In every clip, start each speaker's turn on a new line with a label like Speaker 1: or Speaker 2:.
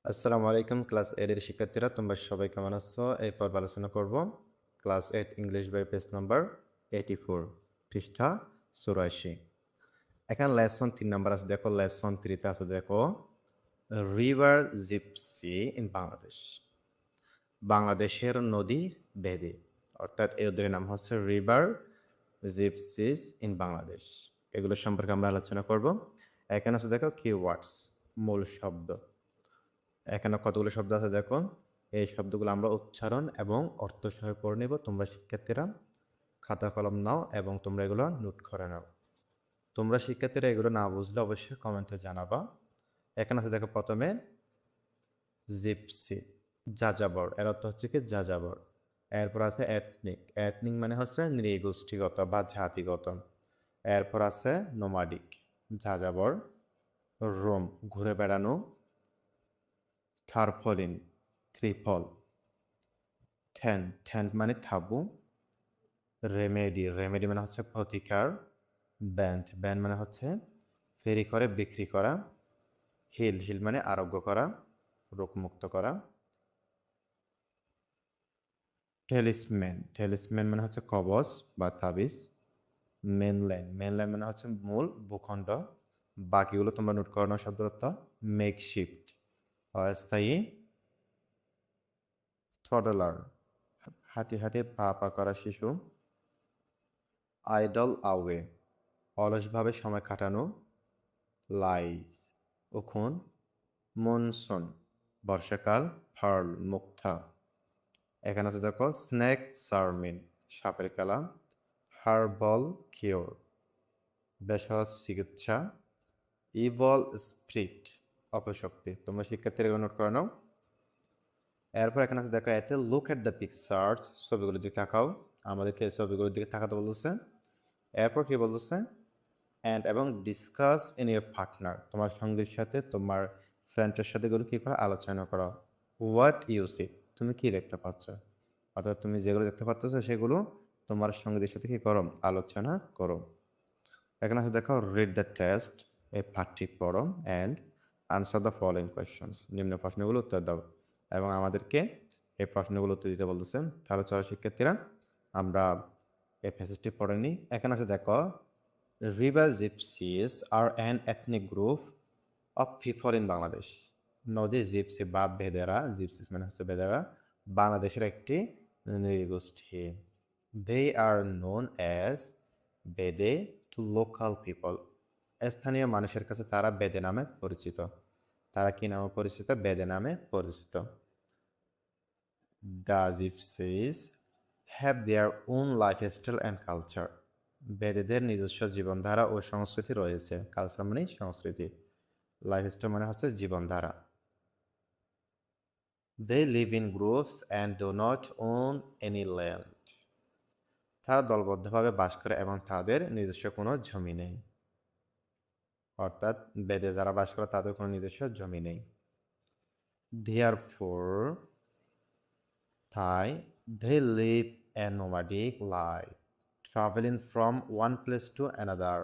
Speaker 1: আসসালামু আলাইকুম ক্লাস 8 এর শিক্ষার্থীরা তোমরা সবাই কেমন আছো? এই পর্ব আলোচনা করব ক্লাস 8 ইংলিশ বই পেজ নাম্বার 84 পৃষ্ঠা 84। এখানে লেসন 3 নাম্বার আছে, দেখো লেসন 3 তে আছে, দেখো রিভার জিপসি ইন বাংলাদেশ। বাংলাদেশের নদী বেদে, অর্থাৎ এর দুই নাম হচ্ছে রিভার জিপসিস ইন বাংলাদেশ। এগুলো সম্পর্কে আমরা আলোচনা করব। এখানে আছে দেখো কিওয়ার্ডস, মূল শব্দ। এখানে কতগুলো শব্দ আছে দেখো, এই শব্দগুলো আমরা উচ্চারণ এবং অর্থ সহ পড়ে নেব। তোমরা শিক্ষার্থীরা খাতা কলম নাও এবং তোমরা এগুলো নোট করে নাও। তোমরা শিক্ষার্থীরা এগুলো না বুঝলে অবশ্যই কমেন্টে জানাবা। এখানে আছে দেখো প্রথমে জিপসি, যাযাবর, এর অর্থ হচ্ছে কি যাযাবর। এরপর আছে এথনিক, এথনিক মানে হচ্ছে নৃগোষ্ঠীগত বা জাতিগত। এরপর আছে নোমাডিক, যাযাবর। রোম, ঘুরে বেড়ানো। থারফলিন, থ্রিফল। টেন্ট মানে তাঁবু। রেমেডি, রেমেডি মানে হচ্ছে প্রতিকার। ব্যান্ড মানে হচ্ছে ফেরি করে বিক্রি করা। হিল মানে আরোগ্য করা, রোগমুক্ত করা। টেলিসম্যান মানে হচ্ছে কবচ বা তাবিজ। মেনল্যান্ড মানে হচ্ছে মূল ভূখণ্ড। বাকিগুলো তোমরা নোট করানো শব্দ অর্থ মেকশিফট, অস্থায়ী। টডলার, হাঁটি পা করা শিশু। আইডল আওয়ে, অলসভাবে সময় কাটানো। লাইস, উকুন। মনসুন, বর্ষাকাল। ফার্ল, মুক্তা। এখানে আছে দেখো স্নেক চার্মিন, সাপের খেলা। হার্বল কিওর, ভেষজ চিকিৎসা। ইভল স্পিরিট, অপশক্তি। তোমরা শিক্ষার্থীরা এগুলো নোট করে নাও। এরপর এখানে আছে দেখো এতে লুক এট দ্য পিকচার্স, ছবিগুলোর দিকে তাকাও। আমাদেরকে এই ছবিগুলোর দিকে তাকাতে বলতেছে। এরপর কি বলতেছে, অ্যান্ড এবং ডিসকাস ইন ইয়ার পার্টনার, তোমার সঙ্গীর সাথে তোমার ফ্রেন্ডের সাথে এগুলো কী করা, আলোচনা করা। হোয়াট ইউ সি, তুমি কি দেখতে পাচ্ছ, অর্থাৎ তুমি যেগুলো দেখতে পাচ্ছ সেগুলো তোমার সঙ্গীদের সাথে কী করো, আলোচনা করো। এখানে আছে দেখো রিড দ্য টেস্ট, এই পাঠটি পড়ো। And answer the following questions, নিম্ন প্রশ্নগুলো উত্তর দাও। এবং আমাদেরকে এই প্রশ্নগুলো উত্তর দিতে বলতেছেন। তাহলে চলো শিক্ষার্থীরা আমরা এই প্যাসেজটি পড়ে নিই। এখানে আছে দেখো river gypsies R an ethnic group of people in Bangladesh. নদী জিপসি বা বেদেরা, জিপসিস মানে হচ্ছে বেদেরা, বাংলাদেশের একটি নৃগোষ্ঠী। দে আর নোন অ্যাজ বেদে টু লোকাল পিপল, স্থানীয় মানুষের কাছে তারা বেদে নামে পরিচিত। তারা কি নামে পরিচিত, বেদে নামে পরিচিত। The gypsies have their own lifestyle and culture, বেদেদের নিজস্ব জীবনধারা ও সংস্কৃতি রয়েছে। কালচার মানে সংস্কৃতি, লাইফস্টাইল মানে হচ্ছে জীবনধারা। They live in groups and do not own any land, তারা দলবদ্ধভাবে বাস করে এবং তাদের নিজস্ব কোনো জমি নেই। অর্থাৎ বেদে যারা বাস করে তাদের কোনো নিজস্ব জমি নেই। দেয়ারফোর, তাই, they live a nomadic life, traveling from one place to another,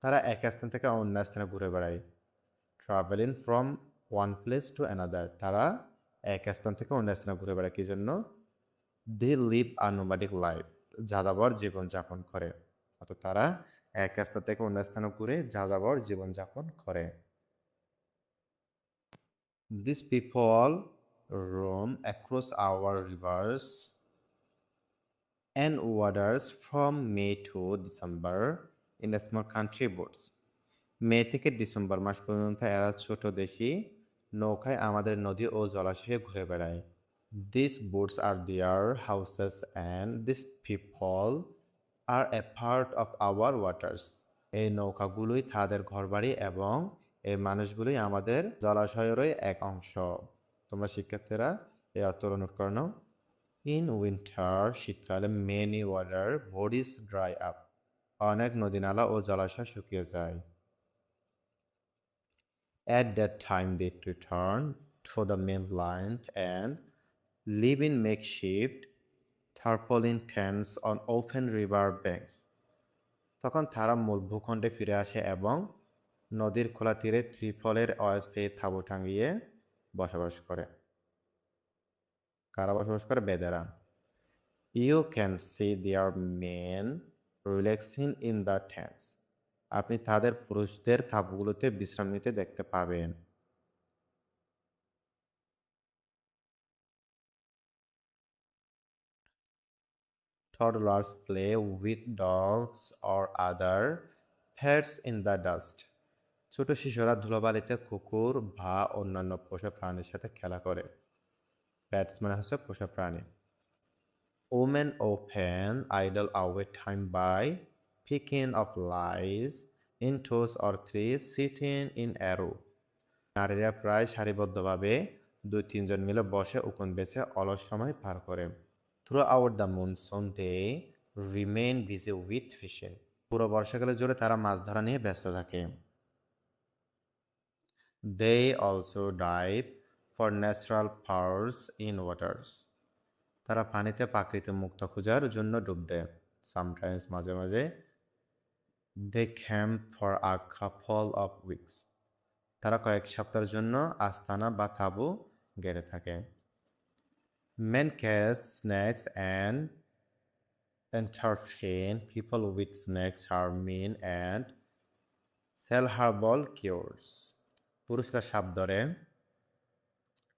Speaker 1: তারা এক স্থান থেকে অন্য স্থানে ঘুরে বেড়ায়। Travelling from one place to another, তারা এক স্থান থেকে অন্য স্থানে ঘুরে বেড়ায়। কি জন্য, they live a nomadic life, যাযাবর জীবনযাপন করে। অর্থাৎ তারা এক স্থান থেকে অন্য স্থানে ঘুরে যাযাবর জীবনযাপন করে। This people roam across our rivers and waters from May to December in a small country boats. মে থেকে ডিসেম্বর মাস পর্যন্ত এরা ছোট দেশি নৌকায় আমাদের নদী ও জলাশয়ে ঘুরে বেড়ায়। These boats are their houses and these people are a part of our waters. এই নৌকাগুলোই তাদের ঘরবাড়ি এবং এই মানুষগুলোই আমাদের জলাশয়েরই এক অংশ। তোমরা শিক্ষার্থীরা এই অর্থগুলো নোট করে নাও। ইন উইন্টার, শীতকালে many water bodies dry up, অনেক নদী নালা ও জলাশয় শুকিয়ে যায়। At that time they return to the mainland and live in makeshift tarpaulin tents on open river banks. তখন তারা মূল ভূখণ্ডে ফিরে আসে এবং নদীর খোলা তীরে ত্রিফলের অস্থায়ী তাঁবু টাঙিয়ে বসবাস করে। কারা বসবাস করে? বেদেরা। You can see their men relaxing in the tanks. আপনি তাদের পুরুষদের তাঁবুগুলোতে বিশ্রাম নিতে দেখতে পাবেন। Toddlers play with dogs or other pets in the dust. ছোট শিশুরা ধুলোবালিতে কুকুর বা অন্যান্য পোষা প্রাণীর সাথে খেলা করে। প্যাটস মানে হচ্ছে পোষা প্রাণী। Women often idle away time by picking of lice in twos or threes sitting in a row. নারীরা প্রায় সারিবদ্ধভাবে 2-3 জন মিলে বসে উকুন বেছে অলস সময় পার করে। Throughout the monsoon they remain busy with fishing. পুরো বর্ষাকালে জুড়ে তারা মাছ ধরা নিয়ে ব্যস্ত থাকে। They also dive for natural pearls in waters. তারা পানিতে প্রাকৃতিক মুক্ত খোঁজার জন্য ডুব দেয়। Sometimes মাঝে মাঝে they camp for a couple of weeks. তারা কয়েক সপ্তাহের জন্য আস্তানা বা তাঁবু গেড়ে থাকে। Men catch snakes and entertain people with snakes charming and sell herbal cures. পুরুষরা সাপ ধরে,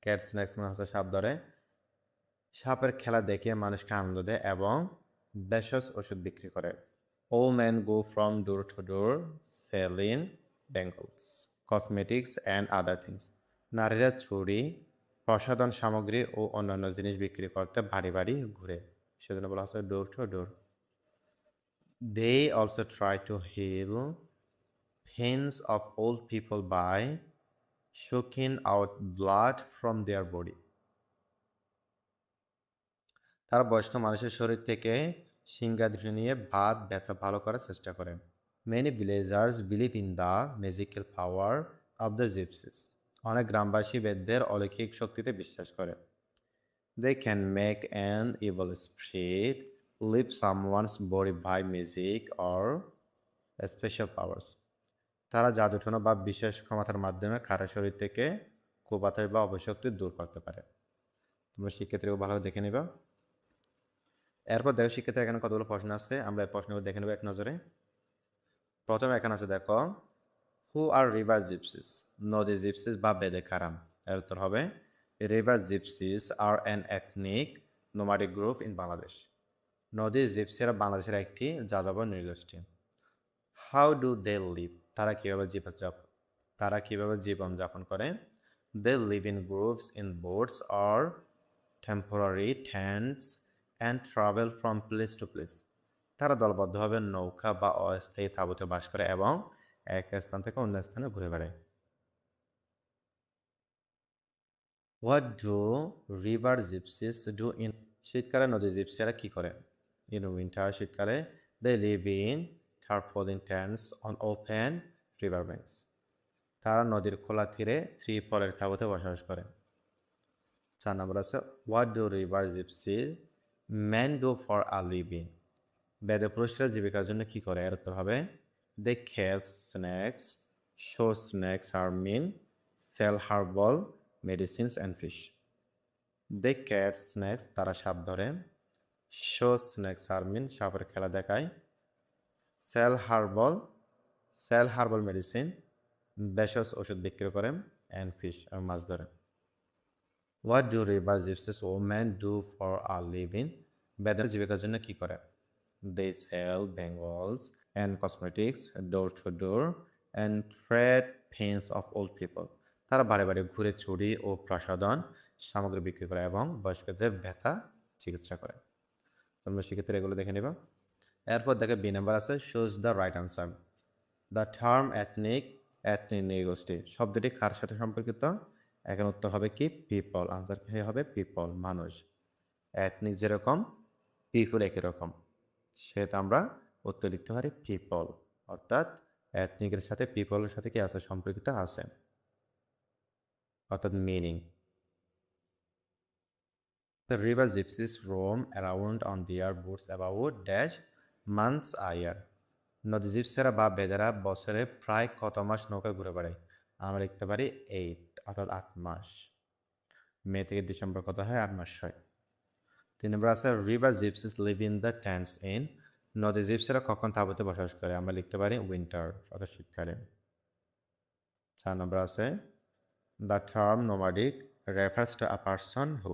Speaker 1: ক্যাট স্নেক্স মানে হচ্ছে সাপ ধরে, সাপের খেলা দেখে মানুষকে আনন্দ দেয় এবং ভেষজ ওষুধ বিক্রি করে। All men go from door to door selling bangles, cosmetics and other things. নারীরা চুড়ি, প্রসাধন সামগ্রী ও অন্যান্য জিনিস বিক্রি করতে বাড়ি বাড়ি ঘুরে, সেজন্য বলা হচ্ছে door to door. They also try to heal pains of old people by sucking out blood from their body. তারা বয়স্ক মানুষের শরীর থেকে শিঙ্গাদৃষ্টি নিয়ে বাত ব্যথা ভালো করার চেষ্টা করে। Many villagers believe in the magical power of the gypsies. অনেক গ্রামবাসী বেদদের অলৌকিক শক্তিতে বিশ্বাস করে। They can make an evil spirit leave someone's body by magic or special powers. তারা জাদুটনা বা বিশেষ ক্ষমতার মাধ্যমে কারো শরীর থেকে কুবাতাস বা অপশক্তি দূর করতে পারে। তোমরা শিক্ষার্থীরা ভালো দেখে নিবা। এরপর দেখো শিক্ষার্থী এখানে কতগুলো প্রশ্ন আছে, আমরা এই প্রশ্নগুলো দেখে নেব এক নজরে। প্রথমে এখানে আছে দেখো, হু আর রিভার জিপসিস? নদী জিপসিস বা বেদে কারাম। এর উত্তর হবে river gypsies R an ethnic nomadic group in Bangladesh. নদী জিপসিরা বাংলাদেশের একটি যাযাবর নৃগোষ্ঠী। How do they live? তারা কিভাবে জীবনযাপন করে? They live in groups in boats or temporary tents and travel from place to place. তারা দলবদ্ধভাবে নৌকা বা অস্থায়ী তাঁবুতে বাস করে এবং এক স্থান থেকে অন্য স্থানে ঘুরে বেড়ায়। What do river gypsies do in? শীতকালে নদী জিপসিরা কি করে? ইন উইন্টার, শীতকালে they live in tarpaulin tents on open river banks. তারা নদীর খোলা তীরে ত্রিপলের তাঁবুতে বসবাস করে। 4 নম্বর আছে, what do river gypsy man do for a living? বেদে পুরুষরা জীবিকার জন্য কি করে? এর উত্তর হবে they catch snakes, show snakes are mean, sell herbal medicines and fish. They catch snakes, তারা সাপ ধরে, শো স্নেক্স আর মিন, সাপের খেলা দেখায়, সেল হার্বাল মেডিসিন, ভেষজ ওষুধ বিক্রি করে, অ্যান্ড ফিশ, আর মাছ ধরে। What do river gypsies women do for a living? বেদের জীবিকার জন্য কি করে? They sell bangles and cosmetics door to door and treat pains of old people. তারা বাড়ি বাড়ি ঘুরে চুড়ি ও প্রসাধন সামগ্রী বিক্রি করে এবং বয়স্কদের ব্যথা চিকিৎসা করে। তোমরা সেক্ষেত্রে এগুলো দেখে নিবা। এরপর দেখে বি নাম্বার আছে, choose the right answer. The term ethnic নৃগোষ্ঠী শব্দটি কার সাথে সম্পর্কিত? এখানে উত্তর হবে কি? পিপল। আনসার কি হবে? পিপল, মানুষ। এথনিক যেরকম, পিপল একই রকম, সেটা আমরা উত্তর লিখতে পারি পিপল, অর্থাৎ এথনিকের সাথে পিপলের সাথে কি আছে? সম্পর্কিত আছে, অর্থাৎ meaning. The river gypsies roam around on their boats about dash months a year. নদী জিপসিরা বা বেদেরা বছরে প্রায় কত মাস নৌকা ঘুরে বেড়ায়? আমরা লিখতে পারি 8, অর্থাৎ 8 মাস। মে থেকে ডিসেম্বর কত হয়? 8 মাস হয়। 3 নম্বর আছে river gypsies live in the tents in, নদী জিপসিরা কখন তাঁবুতে বসবাস করে? আমরা লিখতে পারি উইন্টার, অর্থাৎ শীতকালে। 4 নম্বর আছে the term nomadic refers to a person who,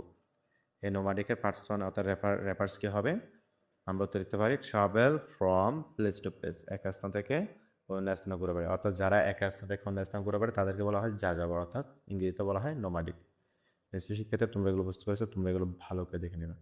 Speaker 1: এই নোমাডিকের পার্সন অর্থাৎ রেফার্স কি হবে? আমরা উত্তর লিখতে পারি travel from place to place, এক স্থান থেকে অন্য স্থানে ঘুরে বেড়ায়, অর্থাৎ যারা এক স্থান থেকে অন্য স্থানে ঘুরে বেড়ায় তাদেরকে বলা হয় যাযাবর, অর্থাৎ ইংরেজিতে বলা হয় নোমাডিক। নিশ্চয়ই শিক্ষার্থী তোমরা এগুলো বুঝতে পারছো, তোমরা এগুলো ভালো করে দেখে নেবে।